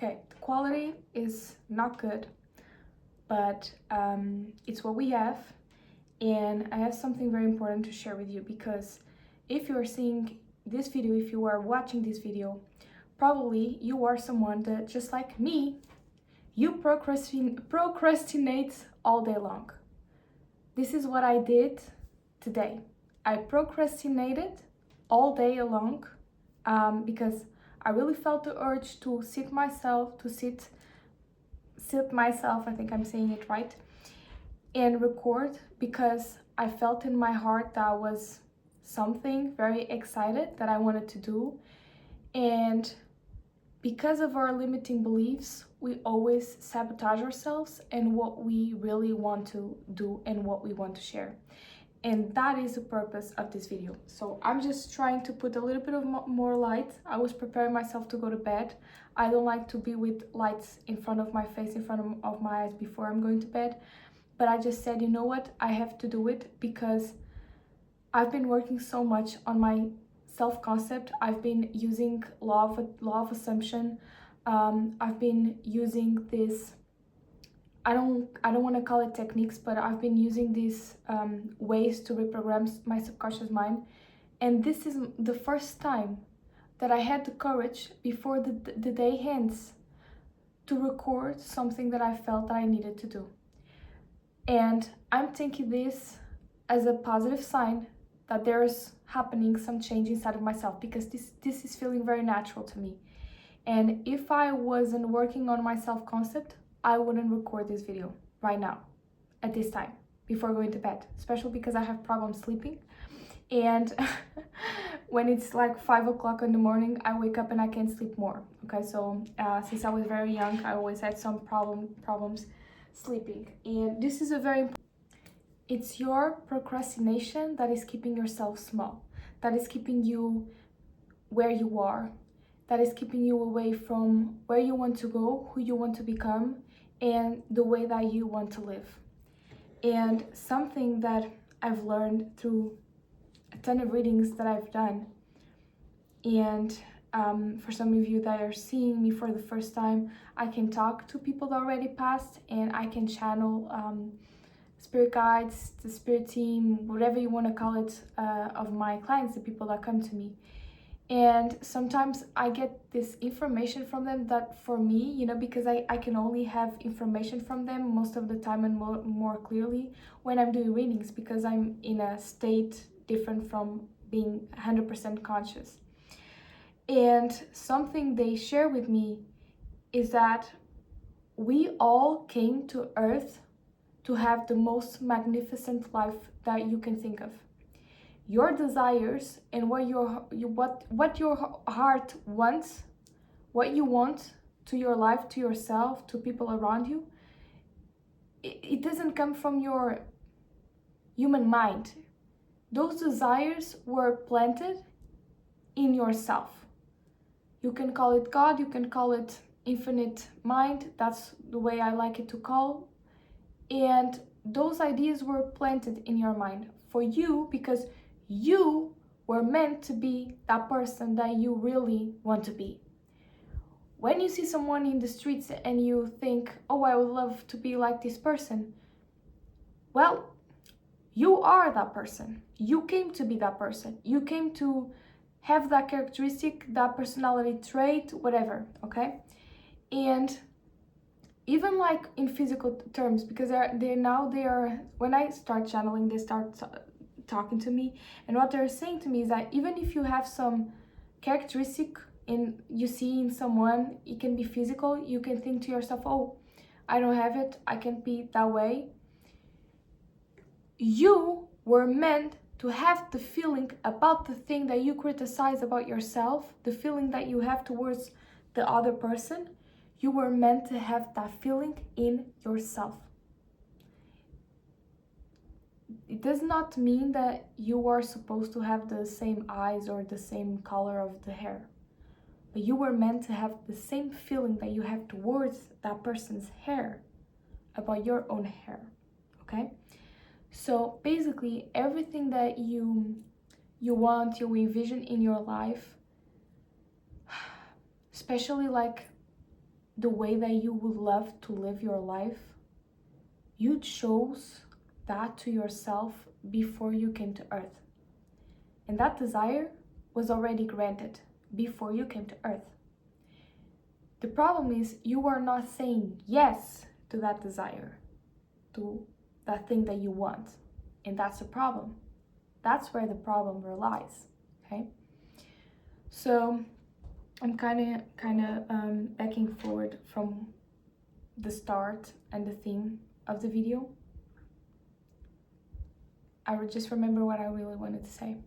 Okay, the quality is not good, but it's what we have. And I have something very important to share with you, because if you're seeing this video, if you are watching this video, probably you are someone that, just like me, you procrastinate all day long. This is what I did today. I procrastinated all day long because I really felt the urge to sit myself, I think I'm saying it right, and record, because I felt in my heart that was something very excited that I wanted to do. And because of our limiting beliefs, we always sabotage ourselves and what we really want to do and what we want to share. And that is the purpose of this video. So I'm just trying to put a little bit of more light. I was preparing myself to go to bed. I don't like to be with lights in front of my face, in front of my eyes before I'm going to bed. But I just said, you know what, I have to do it, because I've been working so much on my self-concept. I've been using law of assumption. I've been using this, I don't want to call it techniques, but I've been using these ways to reprogram my subconscious mind. And this is the first time that I had the courage, before the day ends, to record something that I felt that I needed to do. And I'm taking this as a positive sign that there's happening some change inside of myself, because this is feeling very natural to me. And if I wasn't working on my self-concept, I wouldn't record this video right now, at this time, before going to bed, especially because I have problems sleeping. And when it's like 5 o'clock in the morning, I wake up and I can't sleep more. Okay, so since I was very young, I always had some problems sleeping. And this is a very important, it's your procrastination that is keeping yourself small, that is keeping you where you are, that is keeping you away from where you want to go, who you want to become, and the way that you want to live. And something that I've learned through a ton of readings that I've done, and for some of you that are seeing me for the first time, I can talk to people that already passed, and I can channel spirit guides, the spirit team, whatever you want to call it, of my clients, the people that come to me. And sometimes I get this information from them that, for me, because I can only have information from them most of the time, and more clearly when I'm doing readings, because I'm in a state different from being 100% conscious. And something they share with me is that we all came to Earth to have the most magnificent life that you can think of. Your desires and what your heart wants, what you want to your life, to yourself, to people around you, it doesn't come from your human mind. Those desires were planted in yourself. You can call it God, you can call it infinite mind, that's the way I like it to call. And those ideas were planted in your mind for you, because you were meant to be that person that you really want to be. When you see someone in the streets and you think, oh, I would love to be like this person, well, you are that person. You came to be that person. You came to have that characteristic, that personality trait, whatever, okay? And even like in physical terms, because they are when I start channeling, they start talking to me, and what they're saying to me is that even if you have some characteristic you see in someone, it can be physical, you can think to yourself, oh, I don't have it, I can't be that way. You were meant to have the feeling about the thing that you criticize about yourself, the feeling that you have towards the other person. You were meant to have that feeling in yourself. It does not mean that you are supposed to have the same eyes or the same color of the hair, but you were meant to have the same feeling that you have towards that person's hair about your own hair, okay? So basically, everything that you want, you envision in your life, especially like the way that you would love to live your life, you chose that to yourself before you came to earth. And that desire was already granted before you came to earth. The problem is you are not saying yes to that desire, to that thing that you want. And that's the problem. That's where the problem relies, okay? So I'm kind of backing forward from the start and the theme of the video. I would just remember what I really wanted to say.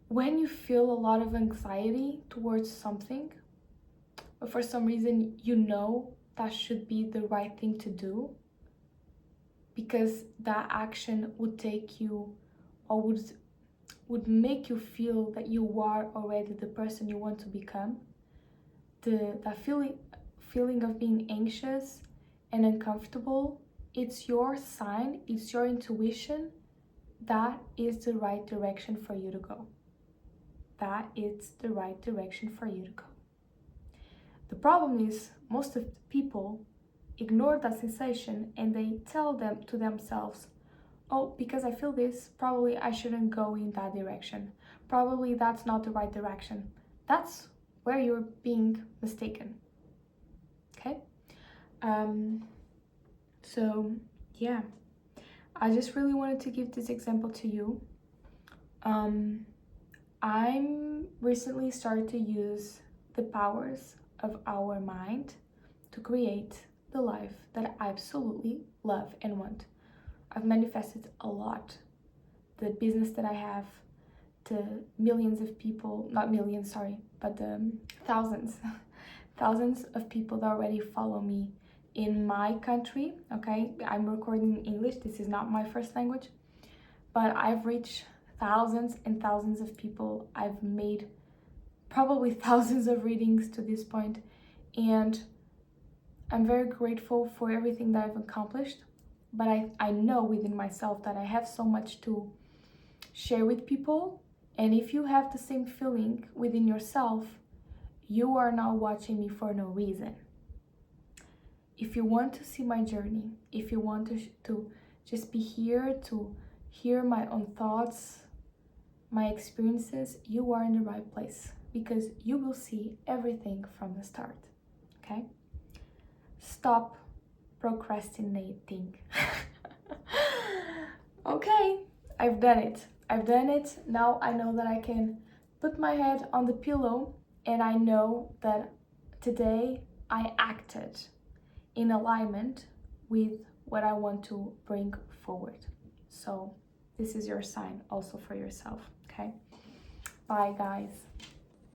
When you feel a lot of anxiety towards something, but for some reason you know that should be the right thing to do, because that action would take you, or would make you feel that you are already the person you want to become, that feeling of being anxious and uncomfortable, it's your sign, it's your intuition that is the right direction for you to go. That is the right direction for you to go. The problem is most of the people ignore that sensation and they tell them to themselves, oh, because I feel this, probably I shouldn't go in that direction. Probably that's not the right direction. That's where you're being mistaken. Okay? So yeah, I just really wanted to give this example to you. I'm recently started to use the powers of our mind to create the life that I absolutely love and want. I've manifested a lot. The business that I have, the millions of people, not millions, sorry, but the thousands of people that already follow me in my country, okay? I'm recording in English, this is not my first language, but I've reached thousands and thousands of people. I've made probably thousands of readings to this point, and I'm very grateful for everything that I've accomplished. But I know within myself that I have so much to share with people, and if you have the same feeling within yourself, you are not watching me for no reason. If you want to see my journey, if you want to just be here to hear my own thoughts, my experiences, you are in the right place, because you will see everything from the start, okay? Stop procrastinating. Okay, I've done it. Now I know that I can put my head on the pillow, and I know that today I acted in alignment with what I want to bring forward. So this is your sign also for yourself, okay? Bye, guys.